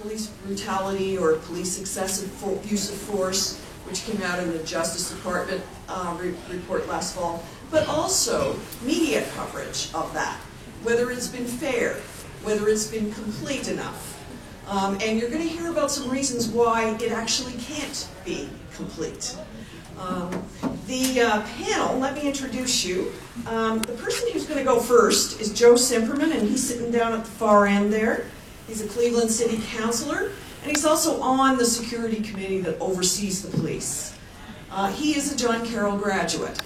police brutality or police excessive use of force, which came out in the Justice Department report last fall, but also media coverage of that, whether it's been fair, whether it's been complete enough. And you're going to hear about some reasons why it actually can't be complete. The panel, let me introduce you. The person who's going to go first is Joe Cimperman, and he's sitting down at the far end there. He's a Cleveland City Councilor, and he's also on the security committee that oversees the police. He is a John Carroll graduate.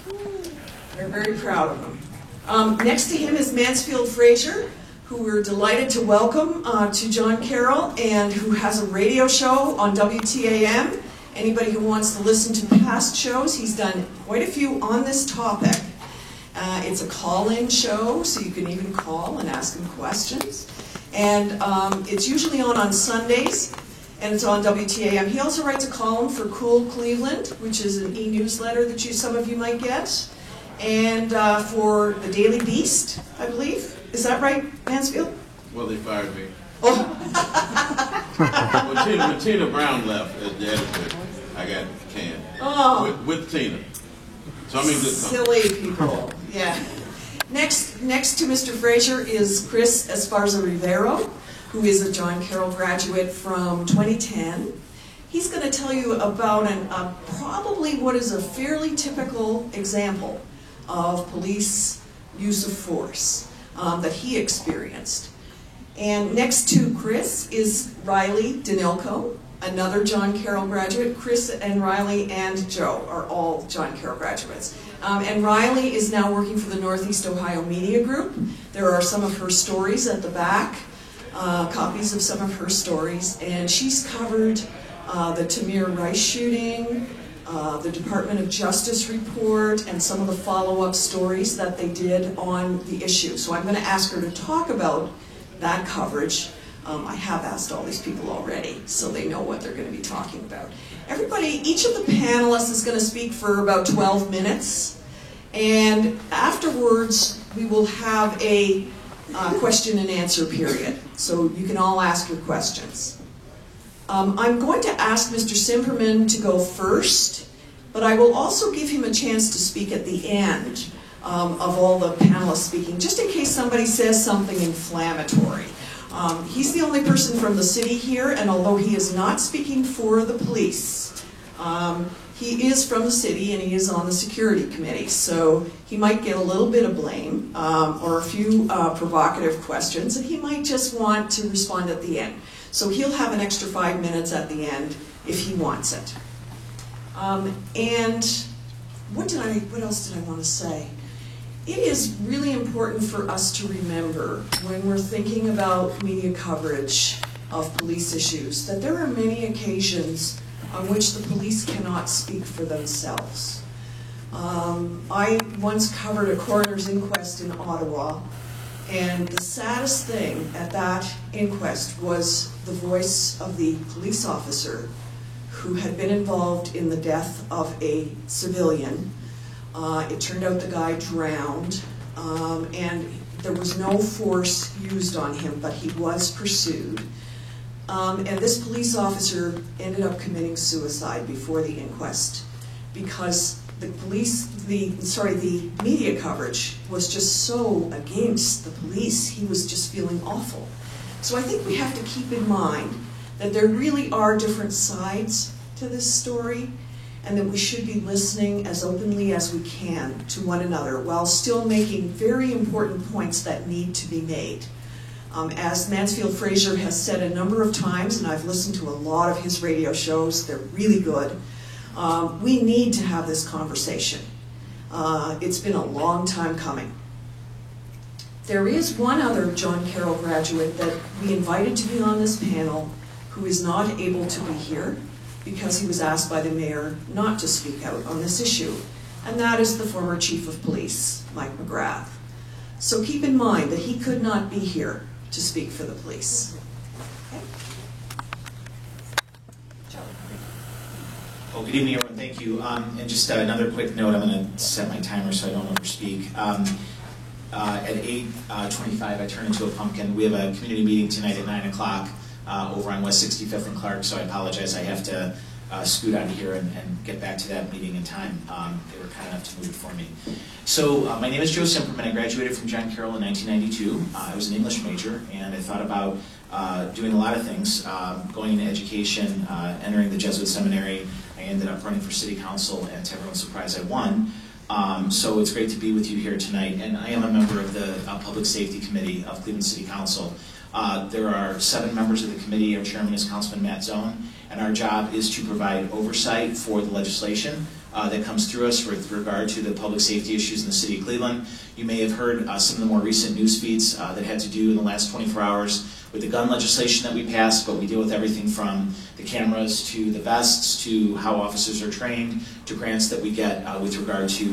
We're very proud of him. Next to him is Mansfield Fraser, who we're delighted to welcome to John Carroll, and who has a radio show on WTAM. Anybody who wants to listen to past shows, he's done quite a few on this topic. It's a call-in show, so you can even call and ask him questions. And it's usually on Sundays, and it's on WTAM. He also writes a column for Cool Cleveland, which is an e-newsletter that some of you might get, and for the Daily Beast, I believe. Is that right, Mansfield? Well, they fired me. Oh. When Tina Brown left as the editor, I got canned. Oh. With Tina. So I'm in good company. Silly people. Yeah. Next to Mr. Fraser is Chris Esparza Rivero, who is a John Carroll graduate from 2010. He's going to tell you about probably what is a fairly typical example of police use of force that he experienced. And next to Chris is Riley Danilko, another John Carroll graduate. Chris and Riley and Joe are all John Carroll graduates. And Riley is now working for the Northeast Ohio Media Group. There are some of her stories at the back, copies of some of her stories. And she's covered the Tamir Rice shooting, the Department of Justice report, and some of the follow-up stories that they did on the issue. So I'm going to ask her to talk about that coverage. I have asked all these people already, so they know what they're going to be talking about. Each of the panelists is going to speak for about 12 minutes, and afterwards we will have a question and answer period, so you can all ask your questions. I'm going to ask Mr. Cimperman to go first, but I will also give him a chance to speak at the end of all the panelists speaking, just in case somebody says something inflammatory. He's the only person from the city here, and although he is not speaking for the police, he is from the city and he is on the security committee, so he might get a little bit of blame or a few provocative questions, and he might just want to respond at the end. So he'll have an extra 5 minutes at the end if he wants it. And what else did I want to say? It is really important for us to remember when we're thinking about media coverage of police issues that there are many occasions on which the police cannot speak for themselves. I once covered a coroner's inquest in Ottawa, and the saddest thing at that inquest was the voice of the police officer who had been involved in the death of a civilian. It turned out the guy drowned, and there was no force used on him, but he was pursued. And this police officer ended up committing suicide before the inquest because the media coverage was just so against the police. He was just feeling awful. So I think we have to keep in mind that there really are different sides to this story, and that we should be listening as openly as we can to one another while still making very important points that need to be made. As Mansfield Fraser has said a number of times, and I've listened to a lot of his radio shows, they're really good, we need to have this conversation. It's been a long time coming. There is one other John Carroll graduate that we invited to be on this panel who is not able to be here because he was asked by the mayor not to speak out on this issue, and that is the former chief of police, Mike McGrath. So keep in mind that he could not be here to speak for the police. Okay. Well, good evening, everyone. Thank you. And just another quick note, I'm going to set my timer so I don't overspeak. At 8:25, I turn into a pumpkin. We have a community meeting tonight at 9 o'clock over on West 65th and Clark, so I apologize. I have to scoot out of here and get back to that meeting in time. They were kind enough to move it for me. So my name is Joe Simperman. I graduated from John Carroll in 1992. I was an English major, and I thought about doing a lot of things, going into education, entering the Jesuit seminary. I ended up running for city council, and to everyone's surprise, I won. So it's great to be with you here tonight, and I am a member of the Public Safety Committee of Cleveland City Council. There are 7 members of the committee. Our chairman is Councilman Matt Zone, and our job is to provide oversight for the legislation that comes through us with regard to the public safety issues in the city of Cleveland. You may have heard some of the more recent news feeds that had to do in the last 24 hours with the gun legislation that we passed, but we deal with everything from the cameras to the vests to how officers are trained to grants that we get with regard to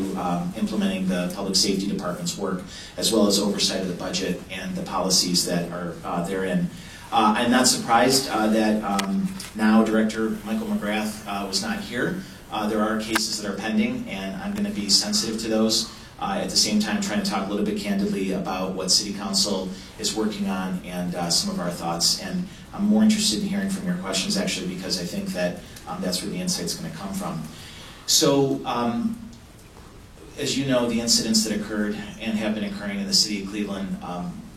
implementing the public safety department's work, as well as oversight of the budget and the policies that are therein. I'm not surprised that now Director Michael McGrath was not here. There are cases that are pending, and I'm going to be sensitive to those. At the same time, trying to talk a little bit candidly about what City Council is working on and some of our thoughts. And I'm more interested in hearing from your questions, actually, because I think that that's where the insight's going to come from. So, as you know, the incidents that occurred and have been occurring in the city of Cleveland,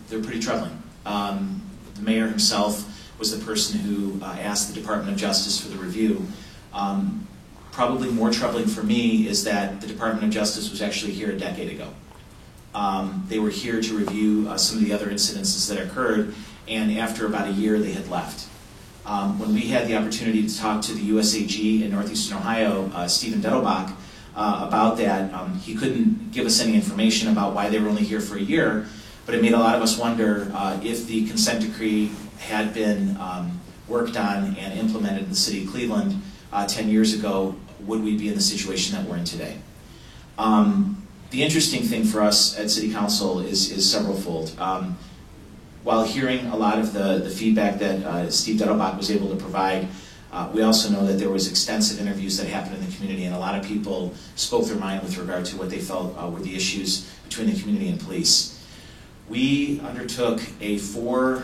they're pretty troubling. The mayor himself was the person who asked the Department of Justice for the review. Probably more troubling for me is that the Department of Justice was actually here a decade ago. They were here to review some of the other incidences that occurred, and after about a year they had left. When we had the opportunity to talk to the USAG in Northeastern Ohio, Stephen Dettelbach, about that, he couldn't give us any information about why they were only here for a year, but it made a lot of us wonder if the consent decree had been worked on and implemented in the city of Cleveland 10 years ago, would we be in the situation that we're in today? The interesting thing for us at City Council is several-fold. While hearing a lot of the feedback that Steve Dettelbach was able to provide, we also know that there was extensive interviews that happened in the community, and a lot of people spoke their mind with regard to what they felt were the issues between the community and police. We undertook a 4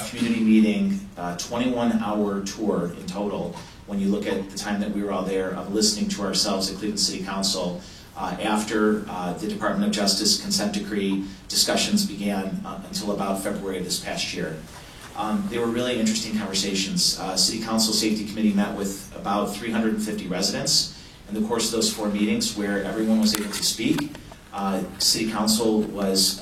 community meeting, 21-hour tour in total, when you look at the time that we were all there, of listening to ourselves at Cleveland City Council after the Department of Justice consent decree discussions began until about February of this past year. They were really interesting conversations. City Council Safety Committee met with about 350 residents in the course of those 4 meetings, where everyone was able to speak. City Council was,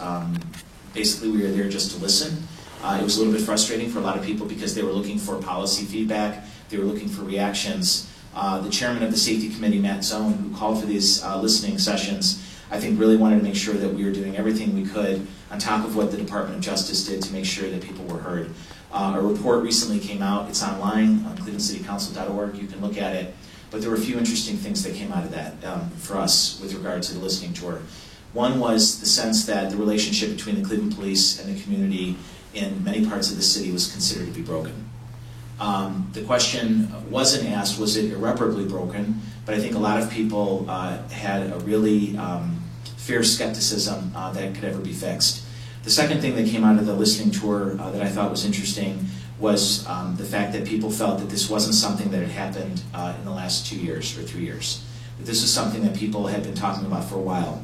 basically we were there just to listen. It was a little bit frustrating for a lot of people because they were looking for policy feedback, they were looking for reactions. The chairman of the safety committee, Matt Zone, who called for these listening sessions, I think really wanted to make sure that we were doing everything we could on top of what the Department of Justice did to make sure that people were heard. A report recently came out, it's online on clevelandcitycouncil.org, you can look at it, but there were a few interesting things that came out of that for us with regard to the listening tour. One was the sense that the relationship between the Cleveland police and the community in many parts of the city was considered to be broken. The question wasn't asked, was it irreparably broken? But I think a lot of people had a really fierce skepticism that it could ever be fixed. The second thing that came out of the listening tour that I thought was interesting was the fact that people felt that this wasn't something that had happened in the last 2 years or 3 years. That this is something that people had been talking about for a while.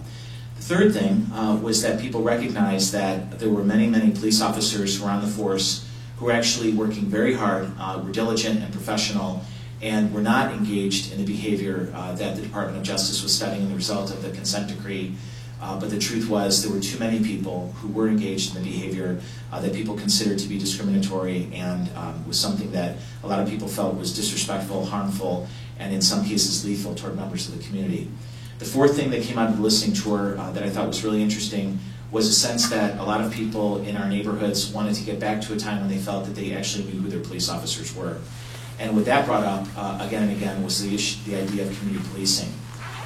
The third thing was that people recognized that there were many, many police officers who were on the force who were actually working very hard, were diligent and professional, and were not engaged in the behavior that the Department of Justice was studying the result of the consent decree. But the truth was there were too many people who were engaged in the behavior that people considered to be discriminatory and was something that a lot of people felt was disrespectful, harmful, and in some cases lethal toward members of the community. The fourth thing that came out of the listening tour that I thought was really interesting was a sense that a lot of people in our neighborhoods wanted to get back to a time when they felt that they actually knew who their police officers were. And what that brought up again and again was the idea of community policing.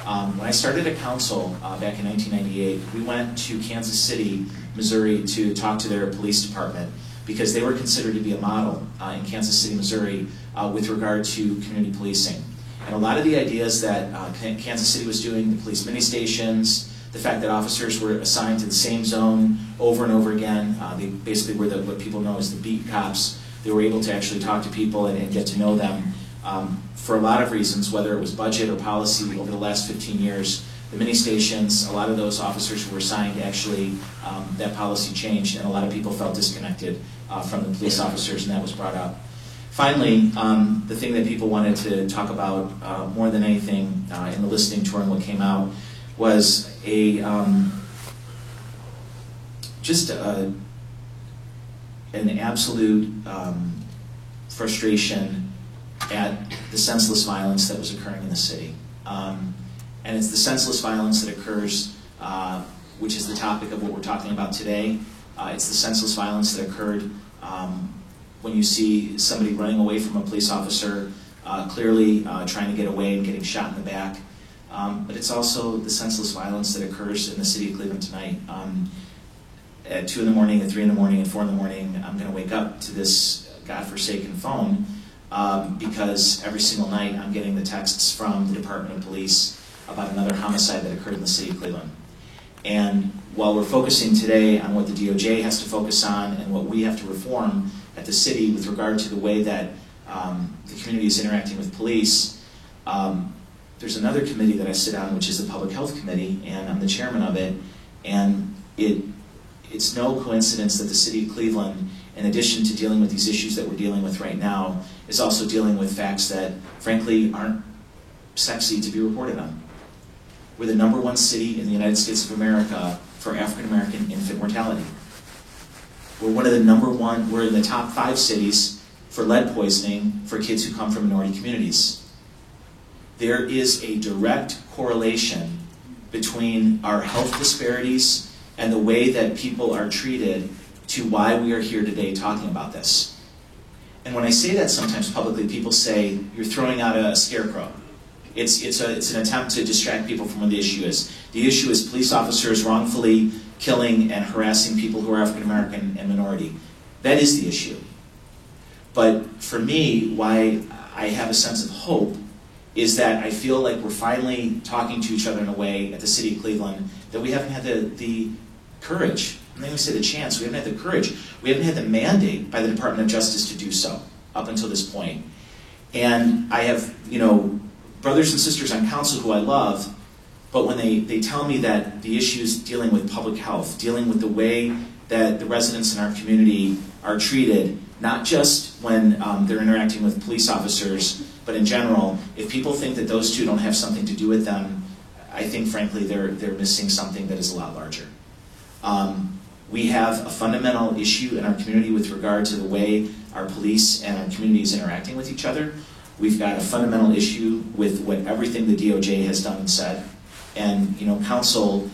When I started at council back in 1998, we went to Kansas City, Missouri to talk to their police department because they were considered to be a model in Kansas City, Missouri with regard to community policing. And a lot of the ideas that Kansas City was doing, the police mini stations, the fact that officers were assigned to the same zone over and over again. They basically were what people know as the beat cops. They were able to actually talk to people and get to know them for a lot of reasons, whether it was budget or policy over the last 15 years. The mini stations, a lot of those officers who were assigned actually, that policy changed, and a lot of people felt disconnected from the police officers, and that was brought up. Finally, the thing that people wanted to talk about more than anything in the listening tour and what came out was just an absolute frustration at the senseless violence that was occurring in the city. And it's the senseless violence that occurs, which is the topic of what we're talking about today. It's the senseless violence that occurred when you see somebody running away from a police officer, clearly trying to get away and getting shot in the back. But it's also the senseless violence that occurs in the city of Cleveland tonight. At 2 in the morning, at 3 in the morning, at 4 in the morning, I'm going to wake up to this godforsaken phone because every single night I'm getting the texts from the Department of Police about another homicide that occurred in the city of Cleveland. And while we're focusing today on what the DOJ has to focus on and what we have to reform at the city with regard to the way that the community is interacting with police, there's another committee that I sit on, which is the Public Health Committee, and I'm the chairman of it. And it's no coincidence that the city of Cleveland, in addition to dealing with these issues that we're dealing with right now, is also dealing with facts that, frankly, aren't sexy to be reported on. We're the #1 city in the United States of America for African American infant mortality. We're one of the we're in the top 5 cities for lead poisoning for kids who come from minority communities. There is a direct correlation between our health disparities and the way that people are treated to why we are here today talking about this. And when I say that sometimes publicly, people say, you're throwing out a scarecrow. It's an attempt to distract people from what the issue is. The issue is police officers wrongfully killing and harassing people who are African American and minority. That is the issue. But for me, why I have a sense of hope is that I feel like we're finally talking to each other in a way at the city of Cleveland that we haven't had the courage. I'm not going to say the chance. We haven't had the courage. We haven't had the mandate by the Department of Justice to do so up until this point. And I have, brothers and sisters on council who I love, but when they tell me that the issues dealing with public health, dealing with the way that the residents in our community are treated, not just when they're interacting with police officers, but in general, if people think that those two don't have something to do with them, I think, frankly, they're missing something that is a lot larger. We have a fundamental issue in our community with regard to the way our police and our community is interacting with each other. We've got a fundamental issue with everything the DOJ has done and said. And council,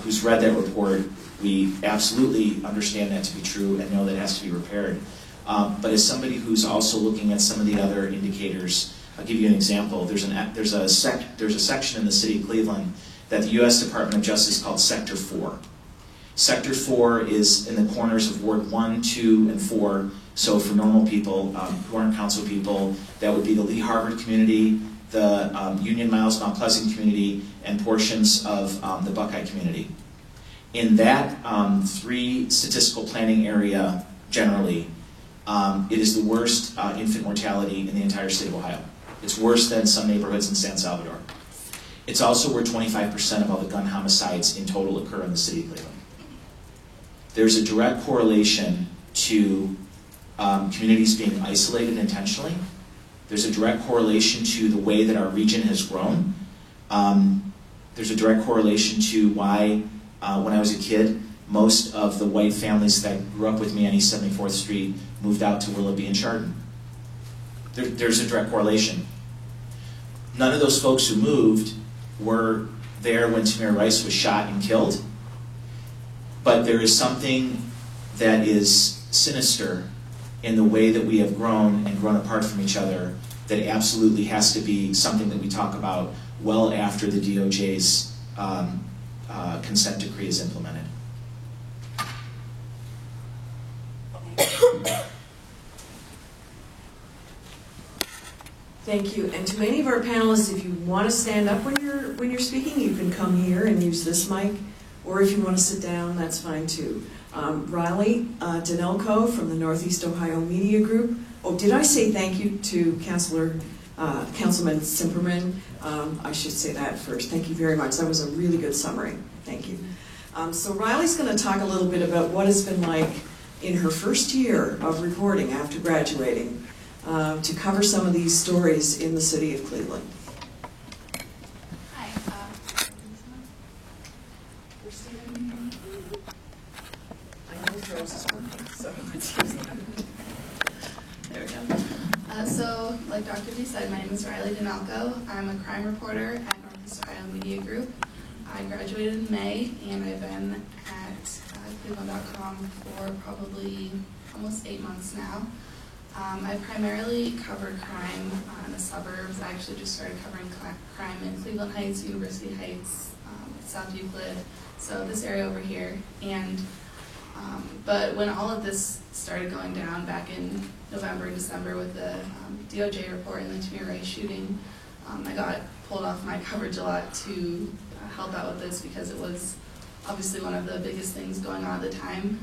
who's read that report, we absolutely understand that to be true and know that it has to be repaired. But as somebody who's also looking at some of the other indicators, I'll give you an example. There's a section in the city of Cleveland that the U.S. Department of Justice called Sector 4. Sector 4 is in the corners of Ward 1, 2, and 4. So for normal people who aren't council people, that would be the Lee Harvard community, the Union Miles Mount Pleasant community, and portions of the Buckeye community. In that 3 statistical planning area, generally, it is the worst infant mortality in the entire state of Ohio. It's worse than some neighborhoods in San Salvador. It's also where 25% of all the gun homicides in total occur in the city of Cleveland. There's a direct correlation to communities being isolated intentionally. There's a direct correlation to the way that our region has grown. There's a direct correlation to why, when I was a kid, most of the white families that grew up with me on East 74th Street moved out to Willoughby and Chardon. There's a direct correlation. None of those folks who moved were there when Tamir Rice was shot and killed, but there is something that is sinister in the way that we have grown and grown apart from each other that absolutely has to be something that we talk about well after the DOJ's consent decree is implemented. Thank you. And to any of our panelists, if you want to stand up when you're speaking, you can come here and use this mic, or if you want to sit down, that's fine too. Riley Danelko from the Northeast Ohio Media Group. Oh, did I say thank you to Councilman Simperman? I should say that first. Thank you very much. That was a really good summary. Thank you. So Riley's going to talk a little bit about what it's been like in her first year of reporting after graduating, to cover some of these stories in the city of Cleveland. Hi. I know Rose is working, so let's use that. There we go. So, like Dr. B said, my name is Riley Danelko. I'm a crime reporter at Northeast Ohio Media Group. I graduated in May, and I've been at Cleveland.com for probably almost 8 months now. I primarily cover crime in the suburbs. I actually just started covering crime in Cleveland Heights, University Heights, South Euclid, so this area over here. And but when all of this started going down back in November and December with the DOJ report and the Tamir Rice shooting, I got pulled off my coverage a lot to help out with this because it was obviously one of the biggest things going on at the time.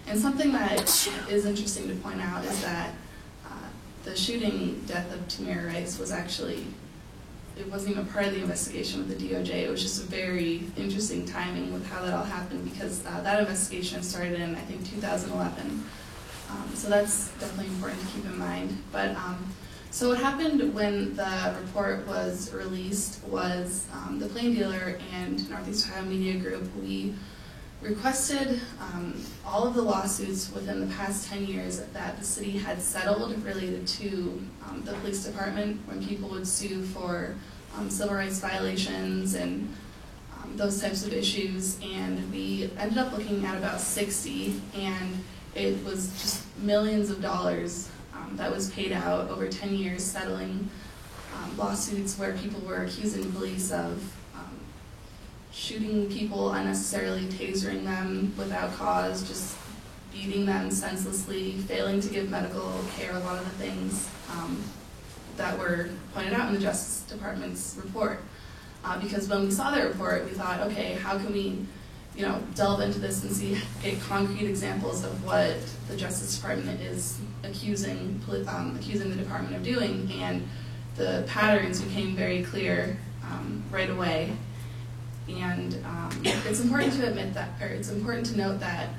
And something that is interesting to point out is that the shooting death of Tamir Rice was actually, it wasn't even part of the investigation with the DOJ. It was just a very interesting timing with how that all happened because that investigation started in, I think, 2011. So that's definitely important to keep in mind. But so what happened when the report was released was the Plain Dealer and Northeast Ohio Media Group, we requested all of the lawsuits within the past 10 years that the city had settled related to the police department when people would sue for civil rights violations and those types of issues. And we ended up looking at about 60, and it was just millions of dollars that was paid out over 10 years settling lawsuits where people were accusing police of shooting people unnecessarily, tasering them without cause, just beating them senselessly, failing to give medical care, a lot of the things that were pointed out in the Justice Department's report. Because when we saw that report, we thought, okay, how can we delve into this and get concrete examples of what the Justice Department is accusing the department of doing, and the patterns became very clear right away. And it's important to admit that, or it's important to note that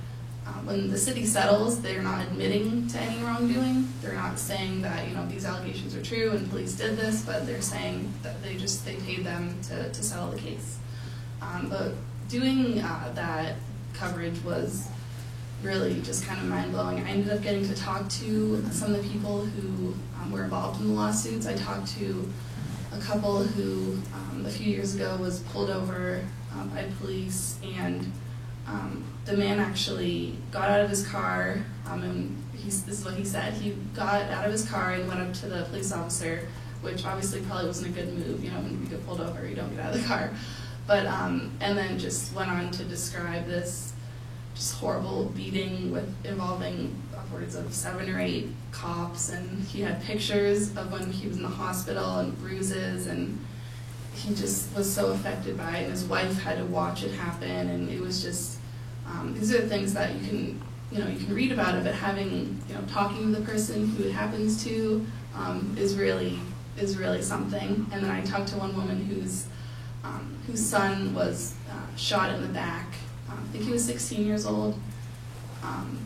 when the city settles, they're not admitting to any wrongdoing. They're not saying that these allegations are true and police did this, but they're saying that they paid them to settle the case. But doing that coverage was really just kind of mind-blowing. I ended up getting to talk to some of the people who were involved in the lawsuits. I talked to a couple who a few years ago was pulled over by police, and the man actually got out of his car, and this is what he said. He got out of his car and went up to the police officer, which obviously probably wasn't a good move. When you get pulled over, you don't get out of the car. But and then just went on to describe this just horrible beating involving upwards of 7 or 8 cops, and he had pictures of when he was in the hospital and bruises, and he just was so affected by it, and his wife had to watch it happen, and it was just these are the things that you can read about it, but having talking to the person who it happens to is really something. And then I talked to one woman whose son was shot in the back. I think he was 16 years old,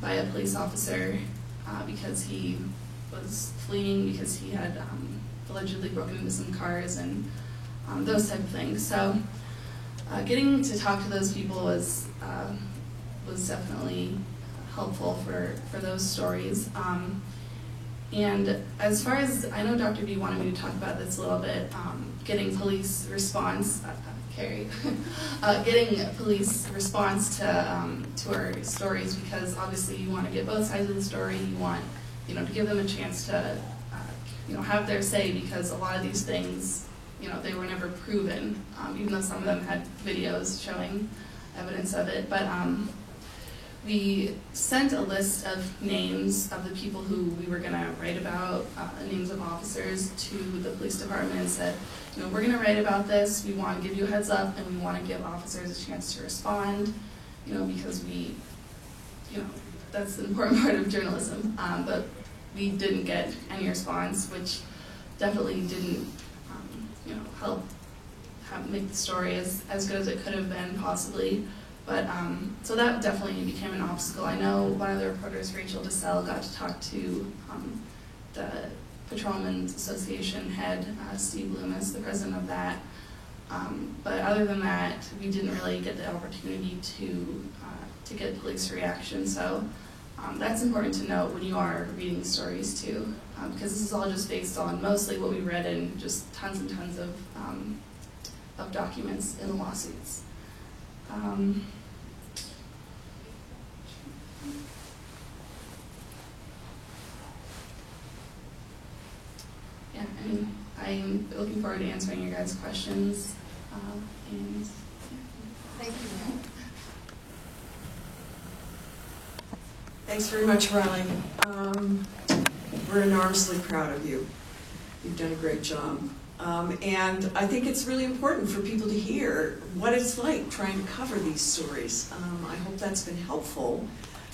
by a police officer because he was fleeing because he had allegedly broken into some cars and those type of things. So getting to talk to those people was definitely helpful for those stories. And as far as, I know Dr. B wanted me to talk about this a little bit, getting police response, Carrie, getting police response to our stories, because obviously you want to get both sides of the story. You want to give them a chance to have their say, because a lot of these things they were never proven, even though some of them had videos showing evidence of it. But we sent a list of names of the people who we were going to write about, names of officers, to the police department and said, you know, we're going to write about this, we want to give you a heads up, and we want to give officers a chance to respond, you know, because we, you know, that's an important part of journalism, but we didn't get any response, which definitely didn't, you know, help make the story as good as it could have been, possibly. But, so that definitely became an obstacle. I know one of the reporters, Rachel DeSalle, got to talk to the Patrolmen's Association head, Steve Loomis, the president of that. But other than that, we didn't really get the opportunity to get police reaction. So that's important to note when you are reading stories too, because this is all just based on mostly what we read in just tons and tons of documents in the lawsuits. Yeah, I mean, I'm looking forward to answering your guys' questions. And yeah. Thank you. Thanks very much, Riley. We're enormously proud of you. You've done a great job. And I think it's really important for people to hear what it's like trying to cover these stories. I hope that's been helpful,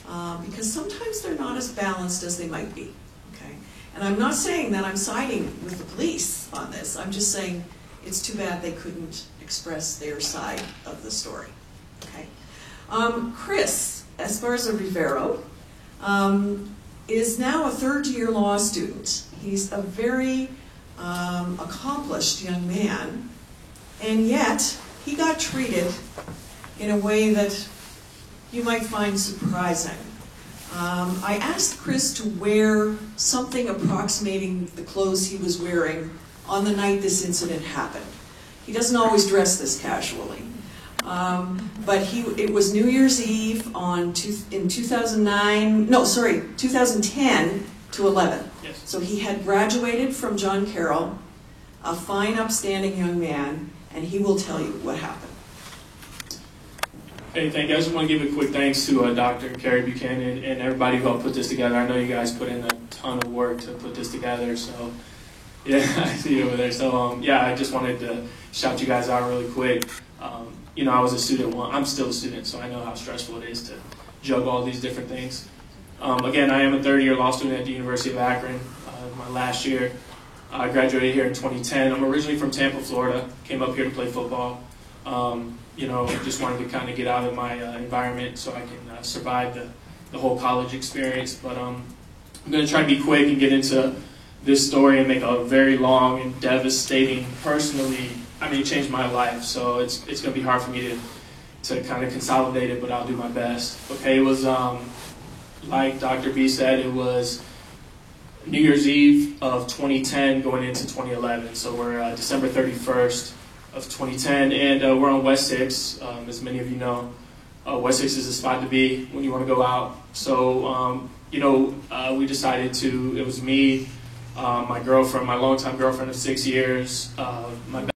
because sometimes they're not as balanced as they might be. Okay? And I'm not saying that I'm siding with the police on this. I'm just saying it's too bad they couldn't express their side of the story. Okay? Chris Esparza Rivero is now a third-year law student. He's a very accomplished young man, and yet he got treated in a way that you might find surprising. I asked Chris to wear something approximating the clothes he was wearing on the night this incident happened. He doesn't always dress this casually. But it was New Year's Eve in 2010 to 11. Yes. So he had graduated from John Carroll, a fine, upstanding young man, and he will tell you what happened. Hey, thank you. I just want to give a quick thanks to Dr. Carrie Buchanan and everybody who helped put this together. I know you guys put in a ton of work to put this together, so yeah, I see you over there. So yeah, I just wanted to shout you guys out really quick. You know, I was a student. Well, I'm still a student, so I know how stressful it is to juggle all these different things. Again, I am a third-year law student at the University of Akron. My last year, I graduated here in 2010. I'm originally from Tampa, Florida. Came up here to play football. You know, just wanted to kind of get out of my environment so I can survive the whole college experience. But I'm going to try to be quick and get into this story and make a very long and devastating, personally, I mean, it changed my life. So it's going to be hard for me to kind of consolidate it, but I'll do my best. Okay, it was, like Dr. B said, it was New Year's Eve of 2010 going into 2011. So we're December 31st of 2010, and we're on West 6. As many of you know, West 6 is the spot to be when you want to go out. So, you know, we decided to, it was me, my girlfriend, my longtime girlfriend of 6 years, my